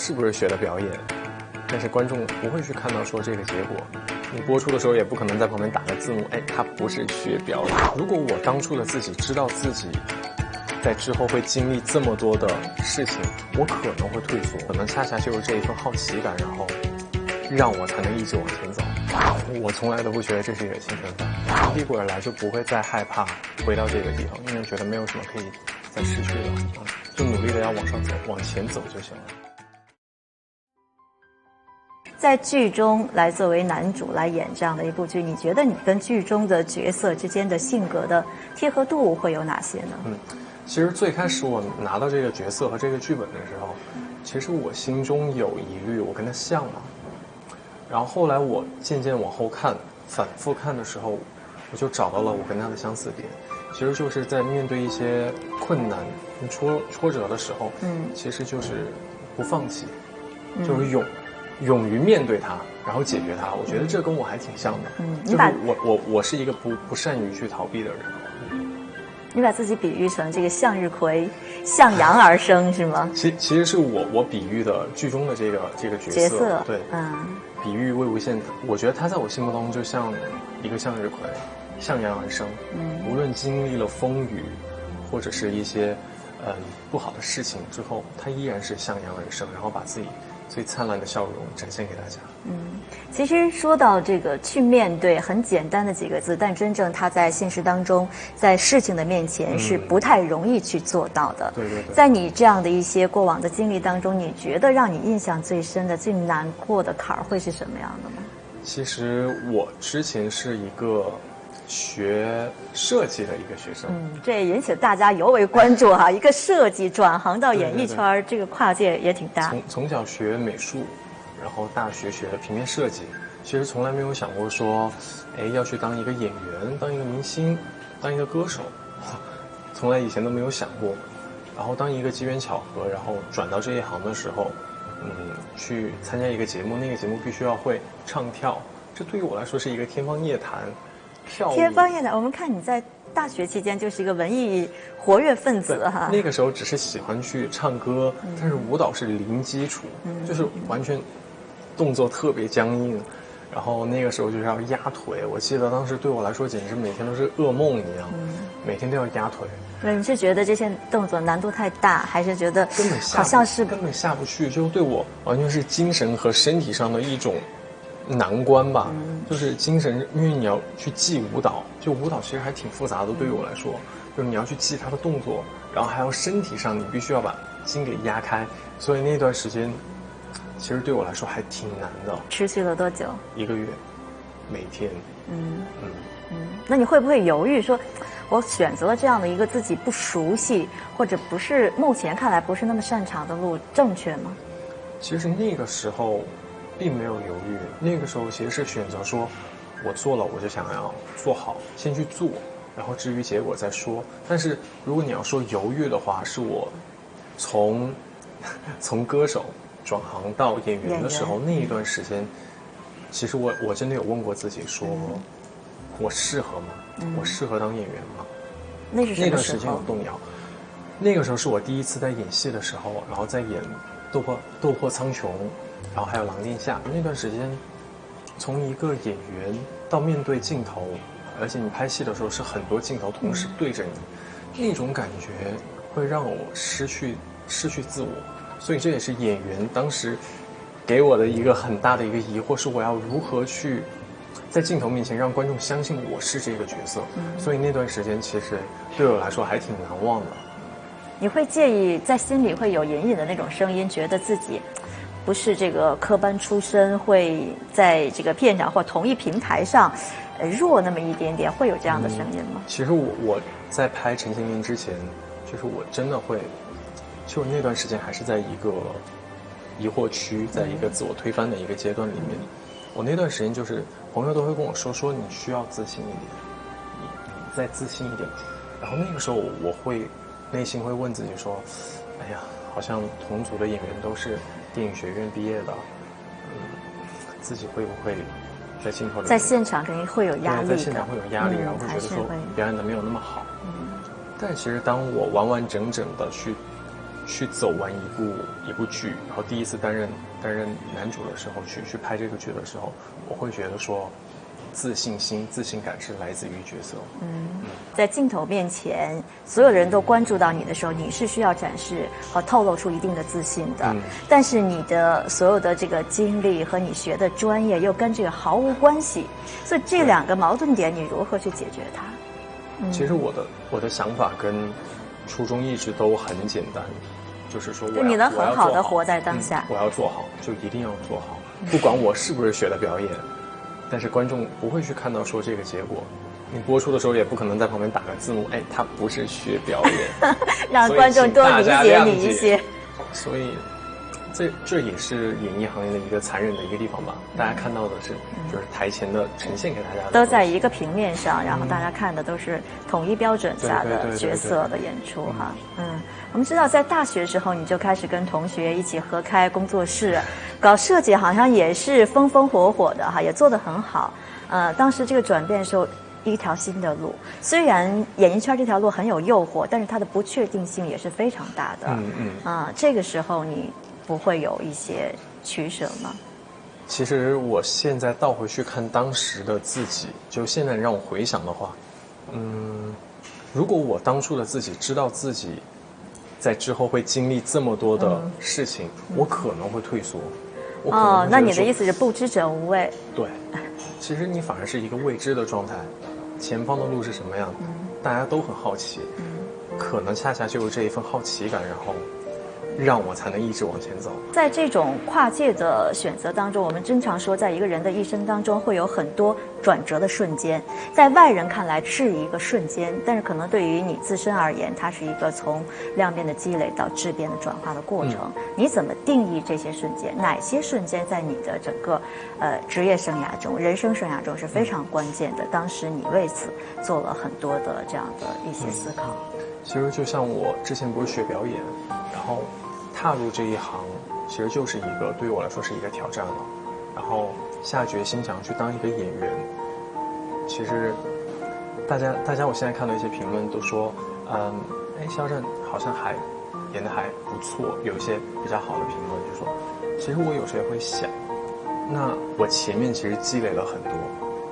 是不是学的表演，但是观众不会去看到说这个结果。你播出的时候也不可能在旁边打个字幕，哎，他不是学表演。如果我当初的自己知道自己在之后会经历这么多的事情，我可能会退缩，可能恰恰就是这一份好奇感，然后让我才能一直往前走。我从来都不觉得这是一个青春饭，从屁股而来就不会再害怕回到这个地方，因为觉得没有什么可以再失去了，就努力的要往上走，往前走就行了。在剧中来作为男主来演这样的一部剧，你觉得你跟剧中的角色之间的性格的贴合度会有哪些呢？其实最开始我拿到这个角色和这个剧本的时候，其实我心中有疑虑，我跟他像吗？然后后来我渐渐往后看，反复看的时候，我就找到了我跟他的相似点。其实就是在面对一些困难、挫折的时候，其实就是不放弃，就是勇于面对它，然后解决它。我觉得这跟我还挺像的。就是我是一个不善于去逃避的人。你把自己比喻成这个向日葵向阳而生是吗？其实是我比喻的剧中的这个角色，对，比喻魏无羡，我觉得他在我心目中就像一个向日葵，向阳而生。无论经历了风雨，或者是一些不好的事情之后，他依然是向阳而生，然后把自己最灿烂的笑容展现给大家。其实说到这个去面对，很简单的几个字，但真正他在现实当中，在事情的面前是不太容易去做到的。对对对。在你这样的一些过往的经历当中，你觉得让你印象最深的、最难过的坎儿会是什么样的呢？其实我之前是一个学设计的一个学生，这也引起了大家尤为关注哈。一个设计转行到演艺圈，对对对，这个跨界也挺大。从小学美术，然后大学学平面设计，其实从来没有想过说，要去当一个演员，当一个明星，当一个歌手，从来以前都没有想过。然后当一个机缘巧合，然后转到这一行的时候，去参加一个节目，那个节目必须要会唱跳，这对于我来说是一个天方夜谭。跳舞，天方夜谭。我们看你在大学期间就是一个文艺活跃分子哈。那个时候只是喜欢去唱歌，但是舞蹈是零基础，就是完全动作特别僵硬。然后那个时候就是要压腿，我记得当时对我来说简直每天都是噩梦一样，每天都要压腿。你是觉得这些动作难度太大，还是觉得好像是根本下不去？就对我完全是精神和身体上的一种难关吧。就是精神，因为你要去记舞蹈，就舞蹈其实还挺复杂的，对于我来说，就是你要去记它的动作，然后还要身体上你必须要把筋给压开，所以那段时间其实对我来说还挺难的。持续了多久？1个月，每天。那你会不会犹豫说，我选择了这样的一个自己不熟悉或者不是目前看来不是那么擅长的路，正确吗？其实那个时候并没有犹豫，那个时候其实是选择说，我做了我就想要做好，先去做，然后至于结果再说。但是如果你要说犹豫的话，是我从歌手转行到演员的时候，那一段时间，其实我真的有问过自己说，我适合吗？我适合当演员吗？那段时间有动摇。那个时候是我第一次在演戏的时候，然后在演斗破苍穹，然后还有狼殿下。那段时间，从一个演员到面对镜头，而且你拍戏的时候是很多镜头同时对着你，那种感觉会让我失去自我。所以这也是演员当时给我的一个很大的一个疑惑，是我要如何去在镜头面前让观众相信我是这个角色。所以那段时间其实对我来说还挺难忘的。你会介意在心里会有隐隐的那种声音，觉得自己不是这个科班出身，会在这个片场或同一平台上弱那么一点点，会有这样的声音吗？其实我在拍《陈情令》之前，就是我真的会，就那段时间还是在一个疑惑区，在一个自我推翻的一个阶段里面。我那段时间就是朋友都会跟我说你需要自信一点，你再自信一点。然后那个时候我会内心会问自己说，哎呀，好像同组的演员都是电影学院毕业的，自己会不会在镜头里在现场肯定会有压力的，在现场会有压力，然后会觉得说表演的没有那么好。但其实当我完完整整的去去走完一部剧，然后第一次担任男主的时候，去拍这个剧的时候，我会觉得说，自信感是来自于角色。在镜头面前，所有人都关注到你的时候，你是需要展示和透露出一定的自信的。但是你的所有的这个经历和你学的专业又跟这个毫无关系，所以这两个矛盾点你如何去解决它？其实我的想法跟初衷一直都很简单，就是说你能很好的活在当下，我要做好，就一定要做好，不管我是不是学的表演，但是观众不会去看到说这个结果。你播出的时候也不可能在旁边打个字幕，他不是学表演，让观众多理解你一些。所以这也是演艺行业的一个残忍的一个地方吧。大家看到的是，就是台前的呈现给大家的都在一个平面上，然后大家看的都是统一标准下的角色的演出哈。我们知道在大学时候你就开始跟同学一起合开工作室，搞设计好像也是风风火火的哈，也做得很好。当时这个转变的时候，一条新的路，虽然演艺圈这条路很有诱惑，但是它的不确定性也是非常大的。这个时候你不会有一些取舍吗？其实我现在倒回去看当时的自己，就现在让我回想的话，如果我当初的自己知道自己在之后会经历这么多的事情，我可能会退缩。那你的意思是不知者无畏？对，其实你反而是一个未知的状态，前方的路是什么样，大家都很好奇，可能恰恰就是这一份好奇感，然后让我才能一直往前走。在这种跨界的选择当中，我们经常说，在一个人的一生当中会有很多转折的瞬间，在外人看来是一个瞬间，但是可能对于你自身而言，它是一个从量变的积累到质变的转化的过程。你怎么定义这些瞬间？哪些瞬间在你的整个职业生涯中、人生生涯中是非常关键的？当时你为此做了很多的这样的一些思考。其实就像我之前不是学表演，然后踏入这一行，其实就是一个对于我来说是一个挑战了。然后下决心想去当一个演员，其实大家我现在看到一些评论都说，肖战好像还演得还不错，有一些比较好的评论就说，其实我有时候也会想，那我前面其实积累了很多，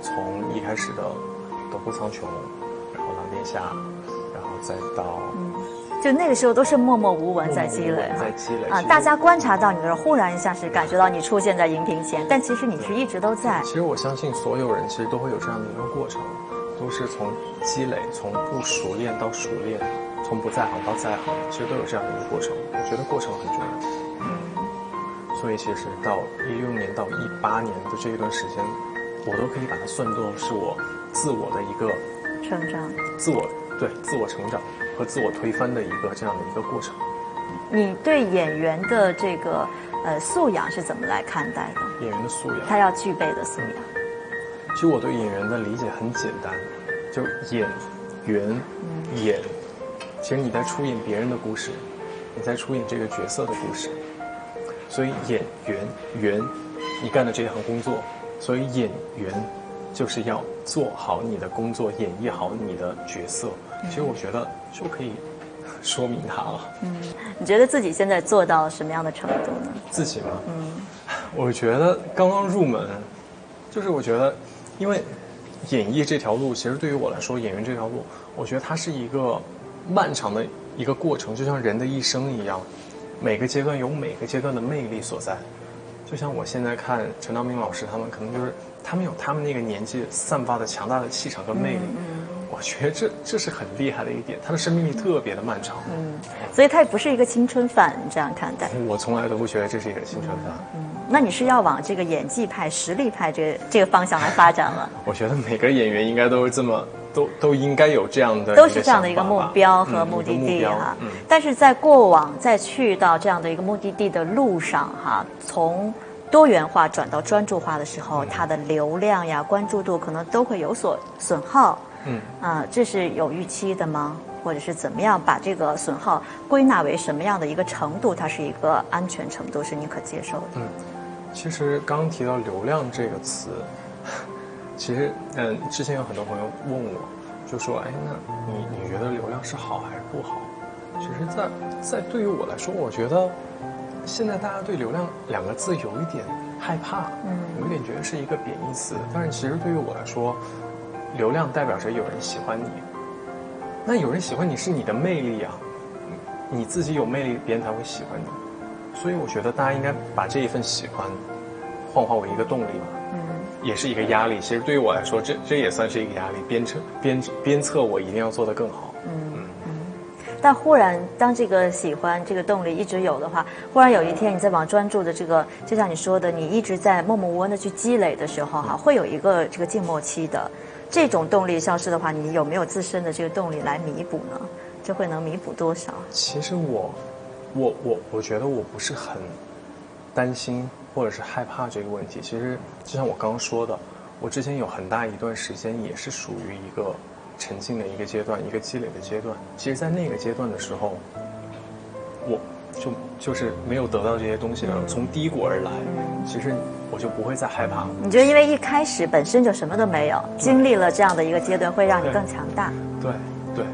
从一开始的斗破苍穹，然后狼殿下，然后再到。就那个时候都是默默无闻在积累，大家观察到你的时候，忽然一下是感觉到你出现在荧屏前，但其实你是一直都在。其实我相信所有人其实都会有这样的一个过程，都是从积累，从不熟练到熟练，从不在行到在行，其实都有这样的一个过程。我觉得过程很重要。所以其实到16年到18年的这一段时间，我都可以把它算作是我自我的一个成长，自我成长和自我推翻的一个这样的一个过程。你对演员的这个素养是怎么来看待的？演员的素养，他要具备的素养。其实我对演员的理解很简单，就演员演，其实你在出演别人的故事，你在出演这个角色的故事。所以演员，你干的这一行工作，所以演员就是要做好你的工作，演绎好你的角色。其实我觉得就可以说明它了。你觉得自己现在做到什么样的程度呢？自己吗？我觉得刚刚入门，就是我觉得，因为演绎这条路，其实对于我来说，演员这条路，我觉得它是一个漫长的一个过程，就像人的一生一样，每个阶段有每个阶段的魅力所在。就像我现在看陈道明老师他们，可能就是他们有他们那个年纪散发的强大的气场跟魅力。我觉得这是很厉害的一点，他的生命力特别的漫长。所以他也不是一个青春饭，你这样看待？我从来都不觉得这是一个青春饭。那你是要往这个演技派、实力派这个方向来发展了？我觉得每个演员应该都是这么，都应该有这样的，都是这样的一个目标和目的地哈。但是在过往再去到这样的一个目的地的路上哈，从多元化转到专注化的时候，它的流量呀、关注度可能都会有所损耗。这是有预期的吗？或者是怎么样把这个损耗归纳为什么样的一个程度？它是一个安全程度是你可接受的？其实刚刚提到流量这个词，其实之前有很多朋友问我，就说那你觉得流量是好还是不好？其实在对于我来说，我觉得现在大家对流量2个字有一点害怕，有一点觉得是一个贬义词。但是其实对于我来说，流量代表着有人喜欢你，那有人喜欢你是你的魅力啊，你自己有魅力，别人才会喜欢你。所以我觉得大家应该把这一份喜欢幻化为一个动力吧，也是一个压力。其实对于我来说，这也算是一个压力，鞭策我一定要做得更好。但忽然，当这个喜欢这个动力一直有的话，忽然有一天你在往专注的这个，就像你说的，你一直在默默无闻的去积累的时候，会有一个这个静默期的。这种动力消失的话，你有没有自身的这个动力来弥补呢？就会能弥补多少？其实我觉得我不是很担心或者是害怕这个问题。其实就像我刚刚说的，我之前有很大一段时间也是属于一个沉浸的一个阶段，一个积累的阶段。其实在那个阶段的时候，我就是没有得到这些东西的，从低谷而来，其实我就不会再害怕。你觉得因为一开始本身就什么都没有，经历了这样的一个阶段，会让你更强大？对，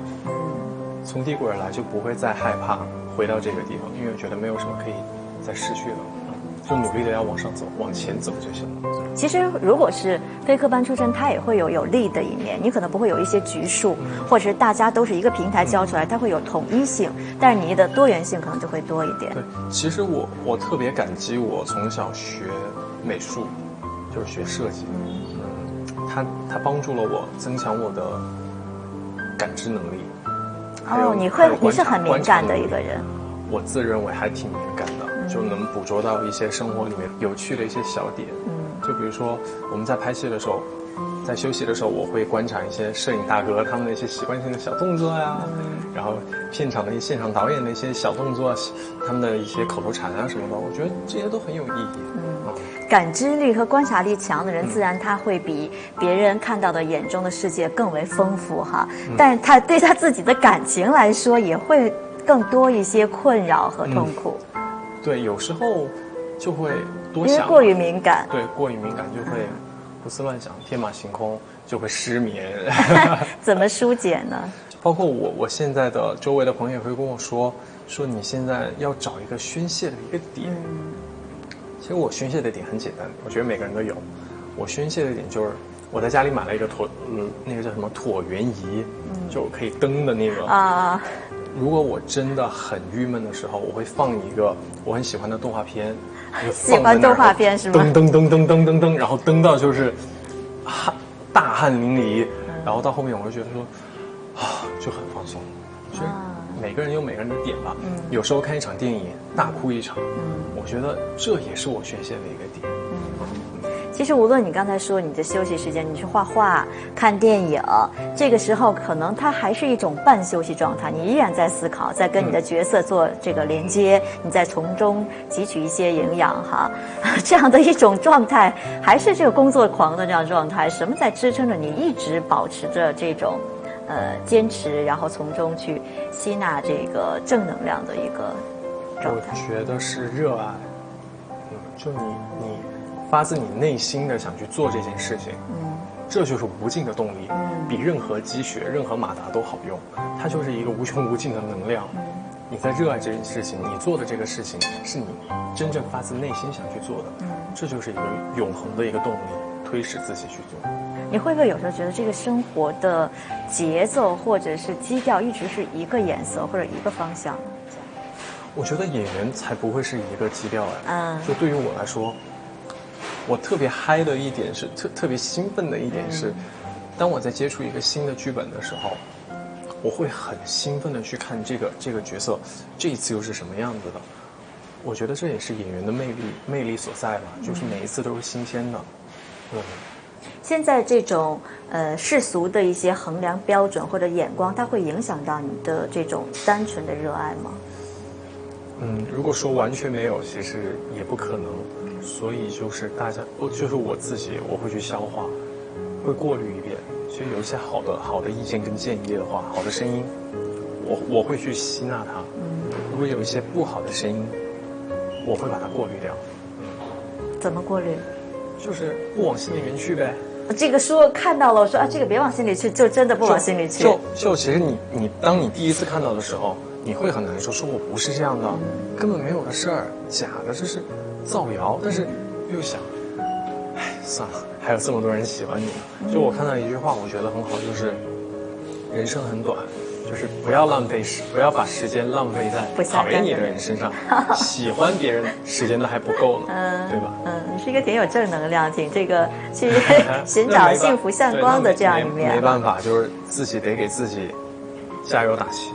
从低谷而来就不会再害怕回到这个地方，因为我觉得没有什么可以再失去的，就努力的要往上走，往前走就行了。其实如果是非科班出身，它也会有利的一面，你可能不会有一些局数，或者是大家都是一个平台教出来，它会有统一性，但是你的多元性可能就会多一点。对，其实我特别感激我从小学美术，就是学设计，它帮助了我增强我的感知能力。你是很敏感的一个人。我自认为还挺敏感的，就能捕捉到一些生活里面有趣的一些小点。就比如说我们在拍戏的时候，在休息的时候，我会观察一些摄影大哥他们的一些习惯性的小动作呀，然后片场的一些现场导演的一些小动作，他们的一些口头禅啊什么的，我觉得这些都很有意义。感知力和观察力强的人，自然他会比别人看到的眼中的世界更为丰富哈。但是他对他自己的感情来说，也会更多一些困扰和痛苦。对，有时候就会多想，因为过于敏感。对，过于敏感就会胡思乱想，天马行空，就会失眠。怎么疏解呢？包括我现在的周围的朋友也会跟我说你现在要找一个宣泄的一个点。其实我宣泄的点很简单，我觉得每个人都有。我宣泄的点就是我在家里买了一个那个叫什么椭圆仪，就可以蹬的那个啊。如果我真的很郁闷的时候，我会放一个我很喜欢的动画片，喜欢动画片是吗？噔，然后蹬到就是大汗淋漓，然后到后面我就觉得说就很放松。其实每个人有每个人的点吧。有时候看一场电影大哭一场，我觉得这也是我宣泄的一个点。其实无论你刚才说你的休息时间，你去画画、看电影，这个时候可能它还是一种半休息状态，你依然在思考，在跟你的角色做这个连接，你在从中汲取一些营养哈，这样的一种状态，还是这个工作狂的这样状态，什么在支撑着你一直保持着这种坚持，然后从中去吸纳这个正能量的一个状态？我觉得是热爱，就你发自你内心的想去做这件事情，这就是无尽的动力，比任何积雪、任何马达都好用。它就是一个无穷无尽的能量。你在热爱这件事情，你做的这个事情是你真正发自内心想去做的，这就是一个永恒的一个动力，推使自己去做。你会不会有时候觉得这个生活的节奏或者是基调一直是一个颜色或者一个方向？我觉得演员才不会是一个基调就对于我来说，我特别嗨的一点是特别兴奋的一点是，当我在接触一个新的剧本的时候，我会很兴奋的去看这个角色这一次又是什么样子的。我觉得这也是演员的魅力所在吧，就是每一次都是新鲜的。现在这种世俗的一些衡量标准或者眼光，它会影响到你的这种单纯的热爱吗？如果说完全没有，其实也不可能。所以就是就是我自己，我会去消化，会过滤一遍。其实有一些好的意见跟建议的话，好的声音，我会去吸纳它。如果有一些不好的声音，我会把它过滤掉。怎么过滤？就是不往心里面去呗。这个说看到了，我说这个别往心里去，就真的不往心里去。就其实你当你第一次看到的时候，你会很难受，说我不是这样的，根本没有的事儿，假的，这是造谣。但是又想，哎，算了，还有这么多人喜欢你呢。就我看到一句话，我觉得很好，就是人生很短，就是不要把时间浪费在讨厌你的人身上，喜欢别人时间都还不够呢，对吧？你是一个挺有正能量，挺这个去寻找幸福向光的这样一面。没办法，就是自己得给自己加油打气。